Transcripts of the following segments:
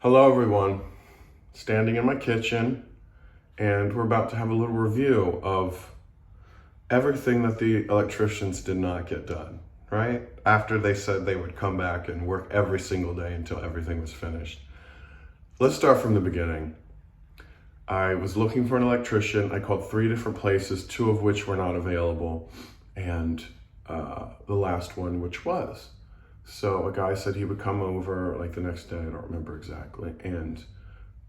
Hello everyone, standing in my kitchen, and we're about to have a little review of everything that the electricians did not get done, right? After they said they would come back and work every single day until everything was finished. Let's start from the beginning. I was looking for an electrician. I called 3 different places, 2 of which were not available, and the last one which was. So a guy said he would come over like the next day, I don't remember exactly, and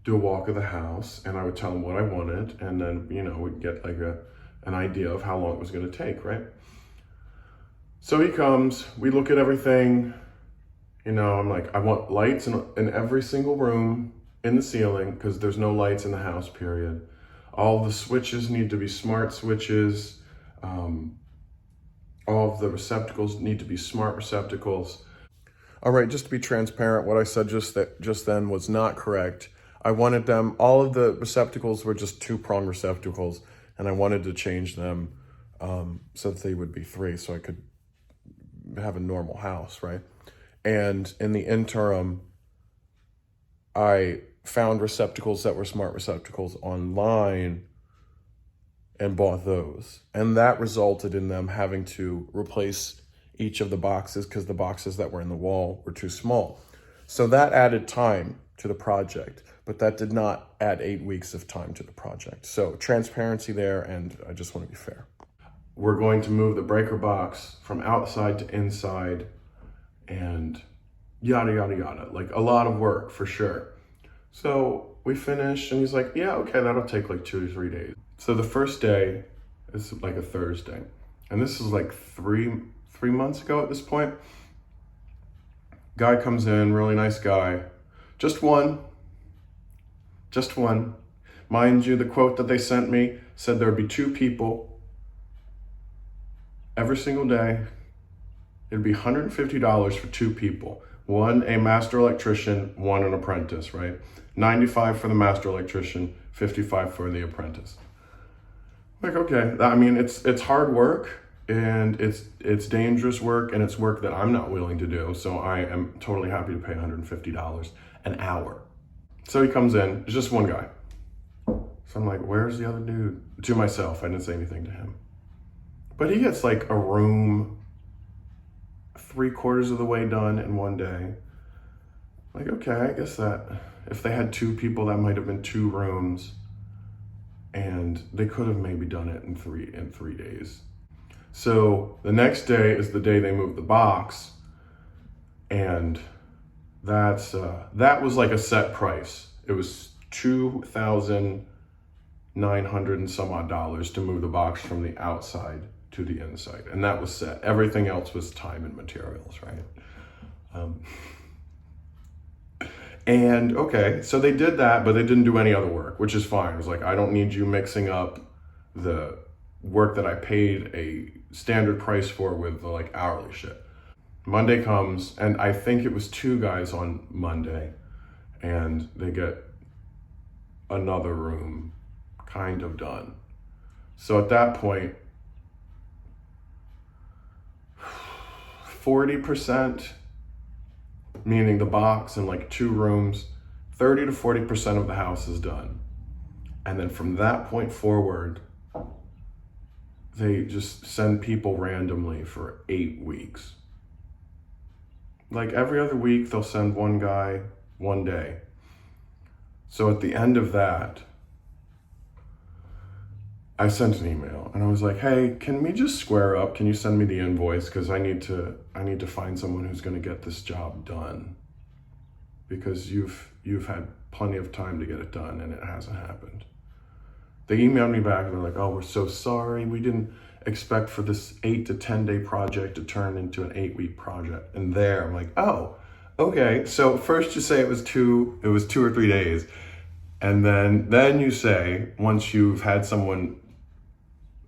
do a walk of the house, and I would tell him what I wanted, and then, we'd get like an idea of how long it was gonna take, right? So he comes, we look at everything, I'm like, I want lights in every single room in the ceiling, because there's no lights in the house, period. All the switches need to be smart switches. All of the receptacles need to be smart receptacles. All right, just to be transparent, what I said just then was not correct. I wanted them, all of the receptacles were just 2-prong receptacles, and I wanted to change them so that they would be 3, so I could have a normal house, right? And in the interim, I found receptacles that were smart receptacles online and bought those. And that resulted in them having to replace each of the boxes because the boxes that were in the wall were too small. So that added time to the project, but that did not add 8 weeks of time to the project. So transparency there, and I just want to be fair. We're going to move the breaker box from outside to inside and yada, yada, yada. Like a lot of work for sure. So we finished and he's like, yeah, okay, that'll take like 2 to 3 days. So the first day is like a Thursday. And this is like three months ago at this point. Guy comes in, really nice guy. Just one. Mind you, the quote that they sent me said there would be 2 people every single day. It'd be $150 for 2 people. One, a master electrician, one, an apprentice, right? $95 for the master electrician, $55 for the apprentice. Like, okay, I mean, it's hard work, and it's dangerous work, and it's work that I'm not willing to do. So I am totally happy to pay $150 an hour. So he comes in, it's just one guy. So I'm like, where's the other dude? To myself, I didn't say anything to him. But he gets like a room 3/4 of the way done in one day. Like, okay, I guess that if they had 2 people, that might have been 2 rooms, and they could have maybe done it in 3 days. So the next day is the day they moved the box, and that was like a set price. It was $2,900 and some odd dollars to move the box from the outside to the inside, and that was set. Everything else was time and materials, right? And okay, so they did that, but they didn't do any other work, which is fine. It was like, I don't need you mixing up the work that I paid a standard price for with the like hourly shit. Monday comes, and I think it was 2 guys on Monday, and they get another room kind of done. So at that point, 40%, meaning the box and like 2 rooms, 30 to 40% of the house is done. And then from that point forward, they just send people randomly for 8 weeks. Like every other week, they'll send one guy 1 day. So at the end of that, I sent an email and I was like, hey, can we just square up? Can you send me the invoice? Because I need to find someone who's going to get this job done, because you've had plenty of time to get it done and it hasn't happened. They emailed me back and they're like, oh, we're so sorry. We didn't expect for this 8 to 10 day project to turn into an 8-week project. And there I'm like, oh, okay. So first you say it was 2 or 3 days. And then you say, once you've had someone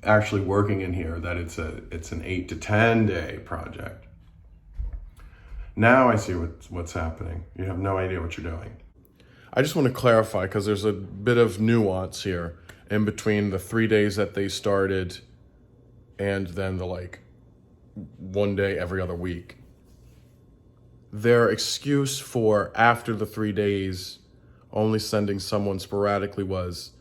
actually working in here, that it's an 8 to 10 day project. Now I see what's happening. You have no idea what you're doing. I just want to clarify, because there's a bit of nuance here in between the 3 days that they started and then the like 1 day every other week. their excuse for after the 3 days only sending someone sporadically was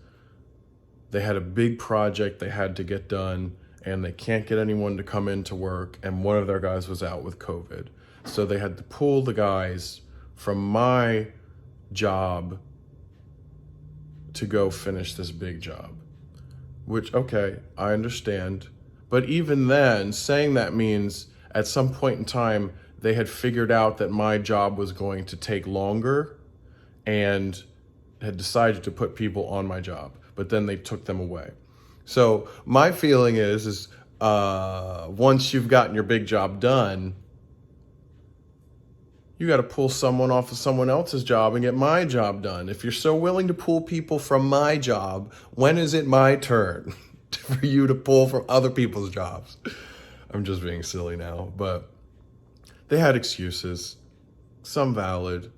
they had a big project they had to get done and they can't get anyone to come in to work, and one of their guys was out with COVID. So they had to pull the guys from my job to go finish this big job. Which, okay, I understand. But even then, saying that means at some point in time, they had figured out that my job was going to take longer and had decided to put people on my job, but then they took them away. So my feeling is once you've gotten your big job done, you got to pull someone off of someone else's job and get my job done. If you're so willing to pull people from my job, when is it my turn for you to pull from other people's jobs? I'm just being silly now, but they had excuses, some valid.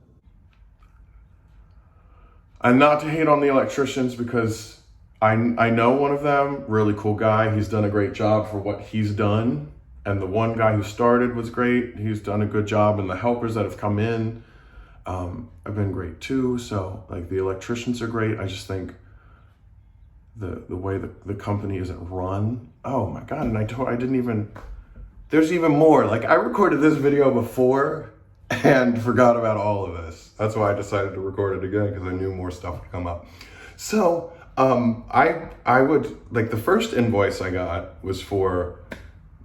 And not to hate on the electricians, because I know one of them, really cool guy. He's done a great job for what he's done. And the one guy who started was great. He's done a good job. And the helpers that have come in have been great too. So like the electricians are great. I just think the way the company isn't run. Oh my God. And I didn't even, there's even more. Like I recorded this video before and forgot about all of this. That's why I decided to record it again, because I knew more stuff would come up. So I would, like, the first invoice I got was for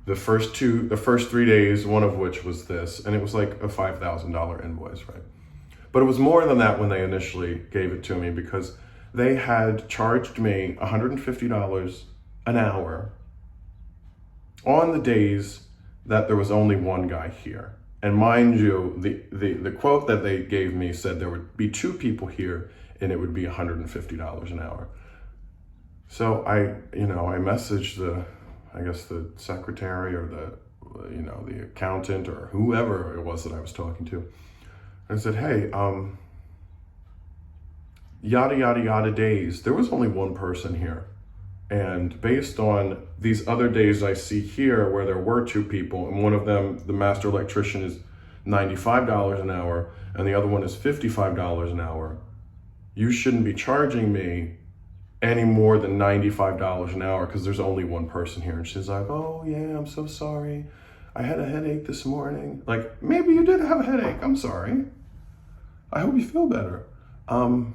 the first 3 days, one of which was this, and it was like a $5,000 invoice, right? But it was more than that when they initially gave it to me, because they had charged me $150 an hour on the days that there was only one guy here. And mind you, the quote that they gave me said there would be 2 people here and it would be $150 an hour. So I messaged the secretary or the accountant or whoever it was that I was talking to. And I said, hey, yada, yada, yada days. There was only one person here. And based on these other days I see here where there were 2 people, and one of them, the master electrician, is $95 an hour, and the other one is $55 an hour, you shouldn't be charging me any more than $95 an hour because there's only one person here. And she's like, oh yeah, I'm so sorry. I had a headache this morning. Like, maybe you did have a headache. I'm sorry. I hope you feel better. But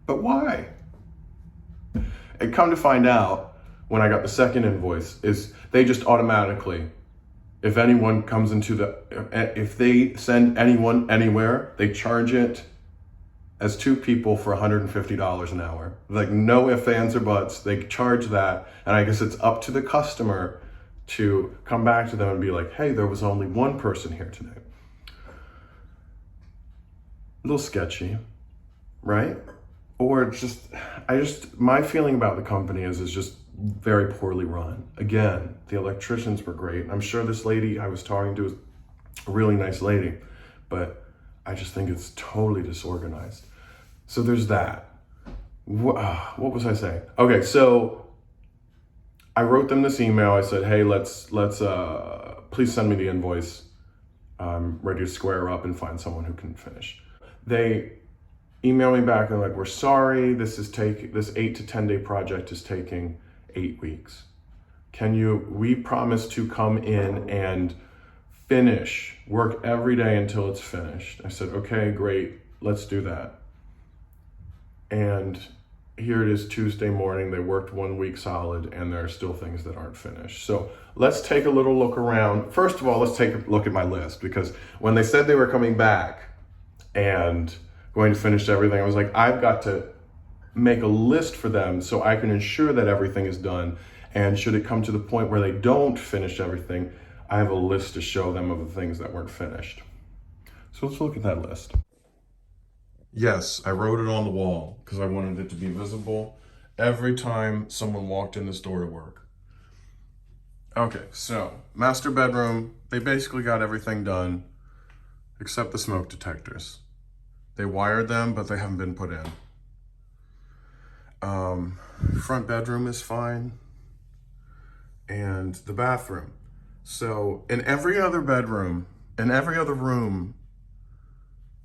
why? And come to find out, when I got the second invoice, is they just automatically, if anyone comes if they send anyone anywhere, they charge it as 2 people for $150 an hour. Like, no ifs, ands, or buts. They charge that, and I guess it's up to the customer to come back to them and be like, hey, there was only one person here today. A little sketchy, right? Or my feeling about the company is just very poorly run. Again, the electricians were great. I'm sure this lady I was talking to is a really nice lady, but I just think it's totally disorganized. So there's that. What was I saying? Okay, so I wrote them this email. I said, hey, let's please send me the invoice. I'm ready to square up and find someone who can finish. They email me back and like, we're sorry, this 8 to 10 day project is taking 8 weeks. We promise to come in and finish, work every day until it's finished. I said, okay, great, let's do that. And here it is Tuesday morning, they worked 1 week solid and there are still things that aren't finished. So let's take a little look around. First of all, let's take a look at my list, because when they said they were coming back and going to finish everything, I was like, I've got to make a list for them so I can ensure that everything is done. And should it come to the point where they don't finish everything, I have a list to show them of the things that weren't finished. So let's look at that list. Yes, I wrote it on the wall because I wanted it to be visible every time someone walked in this door to work. Okay, so master bedroom, they basically got everything done except the smoke detectors. They wired them, but they haven't been put in. Front bedroom is fine. And the bathroom. So in every other bedroom, In every other room,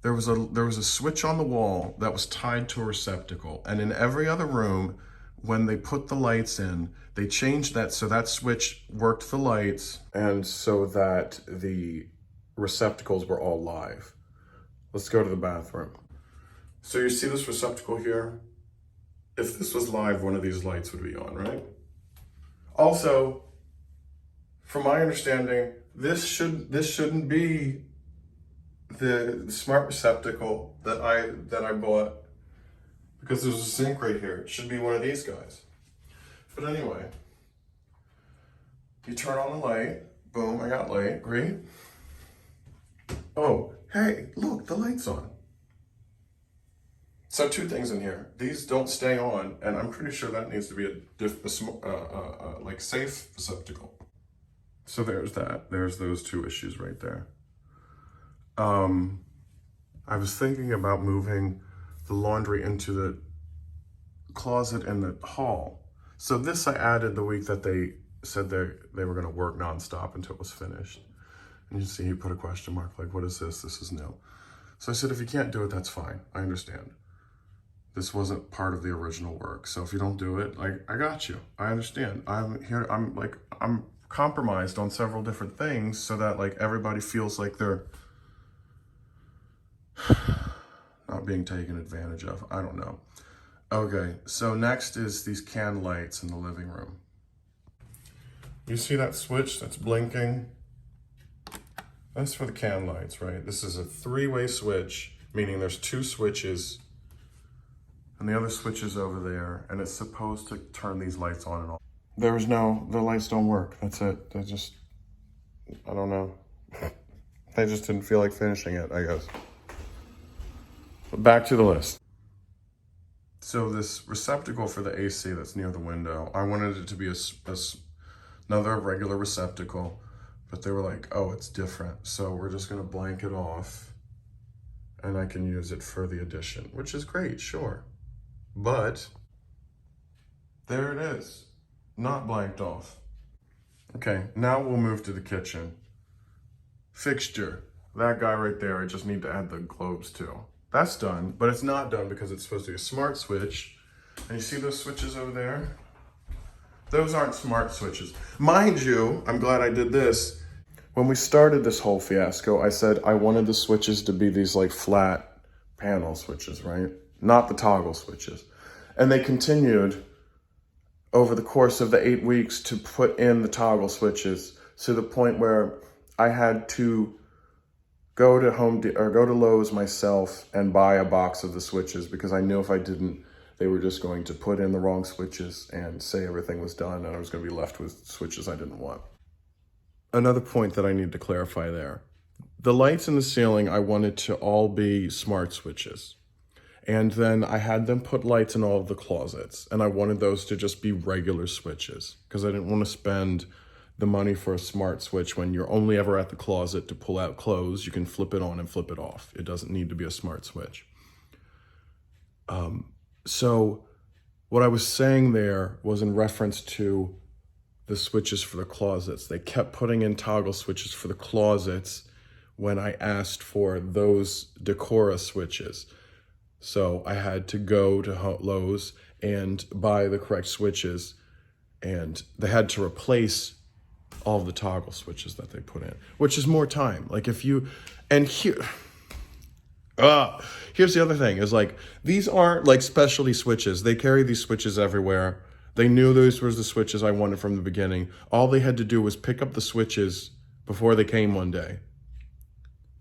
there was a switch on the wall that was tied to a receptacle. And in every other room, when they put the lights in, they changed that so that switch worked the lights and so that the receptacles were all live. Let's go to the bathroom. So you see this receptacle here? If this was live, one of these lights would be on, right? Also, from my understanding, this shouldn't be the smart receptacle that I bought, because there's a sink right here. It should be one of these guys. But anyway, you turn on the light. Boom, I got light. Great. Oh, hey, look, the light's on. So two things in here. These don't stay on, and I'm pretty sure that needs to be like safe receptacle. So there's that. There's those two issues right there. I was thinking about moving the laundry into the closet in the hall. So this I added the week that they said they were going to work nonstop until it was finished. And you see he put a question mark, like, what is this? This is new. So I said, if you can't do it, that's fine. I understand. This wasn't part of the original work. So if you don't do it, like, I got you. I understand. I'm here. I'm compromised on several different things so that like everybody feels like they're not being taken advantage of. I don't know. Okay, so next is these can lights in the living room. You see that switch that's blinking? That's for the can lights, right? This is a three-way switch, meaning there's two switches and the other switch is over there, and it's supposed to turn these lights on and off. The lights don't work. That's it. I don't know. They just didn't feel like finishing it, I guess. But back to the list. So this receptacle for the AC that's near the window, I wanted it to be another regular receptacle, but they were like, oh, it's different. So we're just gonna blank it off and I can use it for the addition, which is great, sure. But there it is, not blanked off. Okay, now we'll move to the kitchen. Fixture, that guy right there, I just need to add the globes to. That's done, but it's not done because it's supposed to be a smart switch. And you see those switches over there? Those aren't smart switches. Mind you, I'm glad I did this. When we started this whole fiasco, I said I wanted the switches to be these like flat panel switches, right? Not the toggle switches. And they continued over the course of the 8 weeks to put in the toggle switches to the point where I had to go to Lowe's myself and buy a box of the switches, because I knew if I didn't, they were just going to put in the wrong switches and say everything was done, and I was going to be left with switches I didn't want. Another point that I need to clarify there. The lights in the ceiling, I wanted to all be smart switches. And then I had them put lights in all of the closets, and I wanted those to just be regular switches because I didn't want to spend the money for a smart switch when you're only ever at the closet to pull out clothes. You can flip it on and flip it off. It doesn't need to be a smart switch. So what I was saying there was in reference to the switches for the closets. They kept putting in toggle switches for the closets when I asked for those Decora switches. So I had to go to Lowe's and buy the correct switches, and they had to replace all the toggle switches that they put in, which is more time. Like if you, and here, here's the other thing is like, these aren't like specialty switches. They carry these switches everywhere. They knew those were the switches I wanted from the beginning. All they had to do was pick up the switches before they came one day.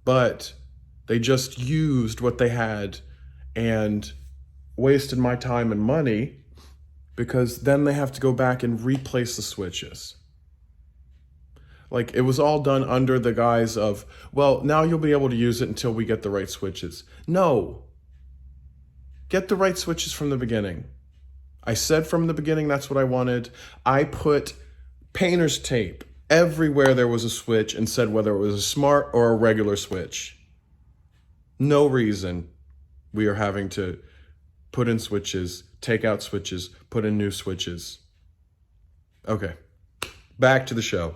But they just used what they had and wasted my time and money, because then they have to go back and replace the switches. Like it was all done under the guise of, well, now you'll be able to use it until we get the right switches. No, get the right switches from the beginning. I said from the beginning, that's what I wanted. I put painter's tape everywhere there was a switch and said whether it was a smart or a regular switch. No reason we are having to put in switches, take out switches, put in new switches. Okay, back to the show.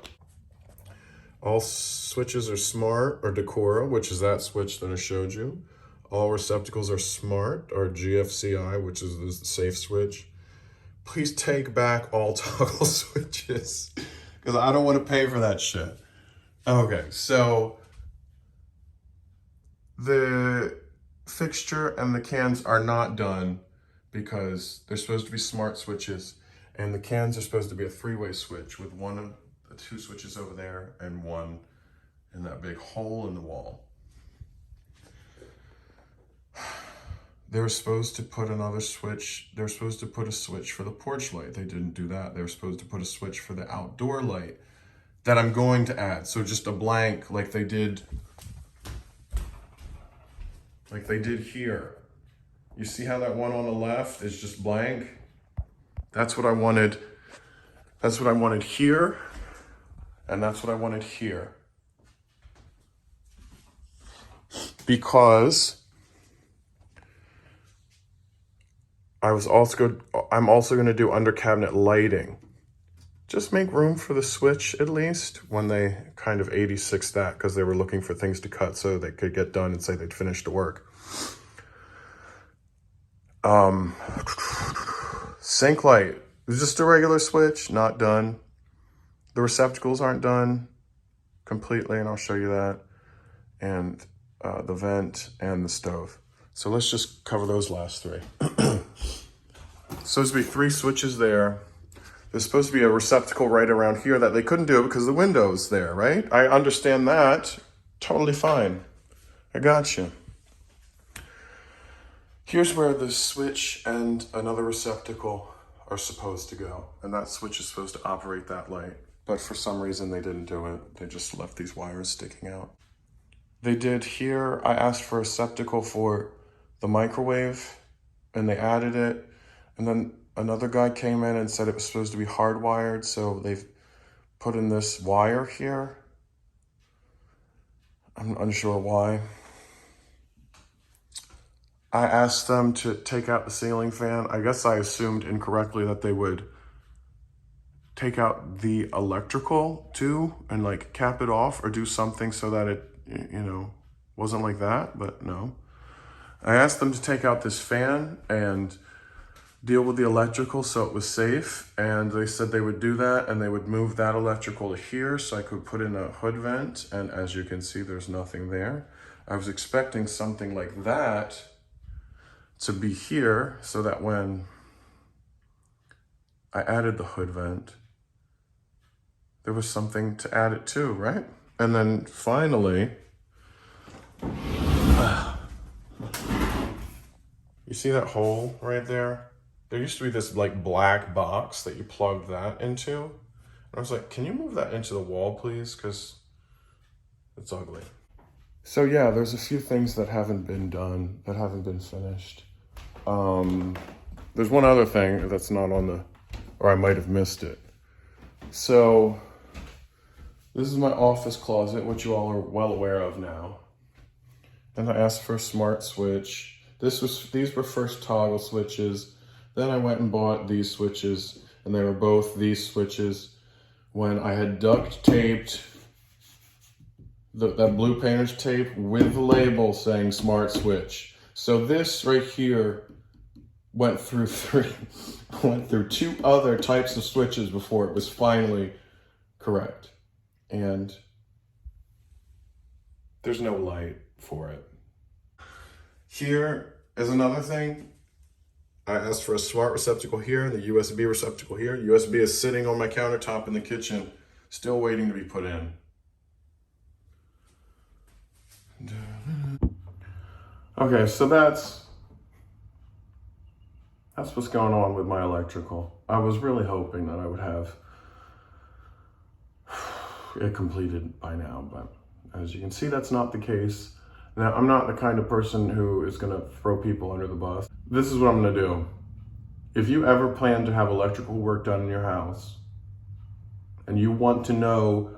All switches are smart, or Decora, which is that switch that I showed you. All receptacles are smart, or GFCI, which is the safe switch. Please take back all toggle switches, because I don't want to pay for that shit. Okay, so the fixture and the cans are not done because they're supposed to be smart switches, and the cans are supposed to be a three-way switch with one of the two switches over there and one in that big hole in the wall. They were supposed to put another switch. They were supposed to put a switch for the porch light. They didn't do that. They were supposed to put a switch for the outdoor light that I'm going to add. So just a blank like they did here. You see how that one on the left is just blank? That's what I wanted. That's what I wanted here. And that's what I wanted here. Because I'm also going to do under cabinet lighting. Just make room for the switch at least when they kind of 86 that, because they were looking for things to cut so they could get done and say they'd finished the work. Sink light. It's just a regular switch, not done. The receptacles aren't done completely, and I'll show you that. And the vent and the stove. So let's just cover those last three. Supposed to be 3 switches there. There's supposed to be a receptacle right around here that they couldn't do because the window's there, right? I understand that. Totally fine. I got you. Here's where the switch and another receptacle are supposed to go. And that switch is supposed to operate that light. But for some reason they didn't do it. They just left these wires sticking out. They did here, I asked for a receptacle for the microwave and they added it. And then another guy came in and said it was supposed to be hardwired, so they've put in this wire here. I'm unsure why. I asked them to take out the ceiling fan. I guess I assumed incorrectly that they would take out the electrical too and like cap it off or do something so that it, you know, wasn't like that, but no. I asked them to take out this fan and deal with the electrical so it was safe, and they said they would do that and they would move that electrical to here so I could put in a hood vent, and as you can see there's nothing there. I was expecting something like that to be here so that when I added the hood vent there was something to add it to, right? And then finally, you see that hole right there? There used to be this like black box that you plug that into. And I was like, can you move that into the wall, please? Because it's ugly. So yeah, there's a few things that haven't been done, that haven't been finished. There's one other thing that's not on the, or I might have missed it. So this is my office closet, which you all are well aware of now. Then I asked for a smart switch. These were first toggle switches. Then I went and bought these switches, and they were both these switches when I had duct taped that blue painter's tape with the label saying smart switch. So this right here went through 2 other types of switches before it was finally correct. And there's no light for it. Here is another thing. I asked for a smart receptacle here and the USB receptacle here. USB is sitting on my countertop in the kitchen, still waiting to be put in. Okay, so that's what's going on with my electrical. I was really hoping that I would have it completed by now, but as you can see, that's not the case. Now, I'm not the kind of person who is gonna throw people under the bus. This is what I'm gonna do. If you ever plan to have electrical work done in your house, and you want to know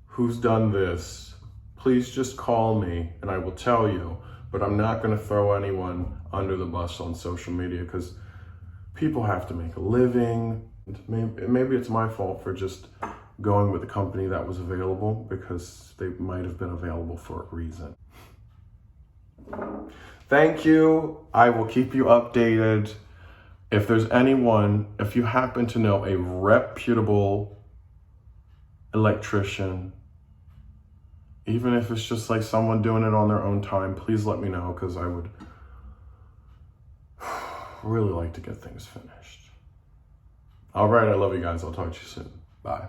who's done this, please just call me and I will tell you, but I'm not gonna throw anyone under the bus on social media because people have to make a living. Maybe it's my fault for just going with the company that was available because they might have been available for a reason. Thank you. I will keep you updated. If there's anyone, if you happen to know a reputable electrician, even if it's just like someone doing it on their own time, please let me know, because I would really like to get things finished. All right, I love you guys. I'll talk to you soon. Bye.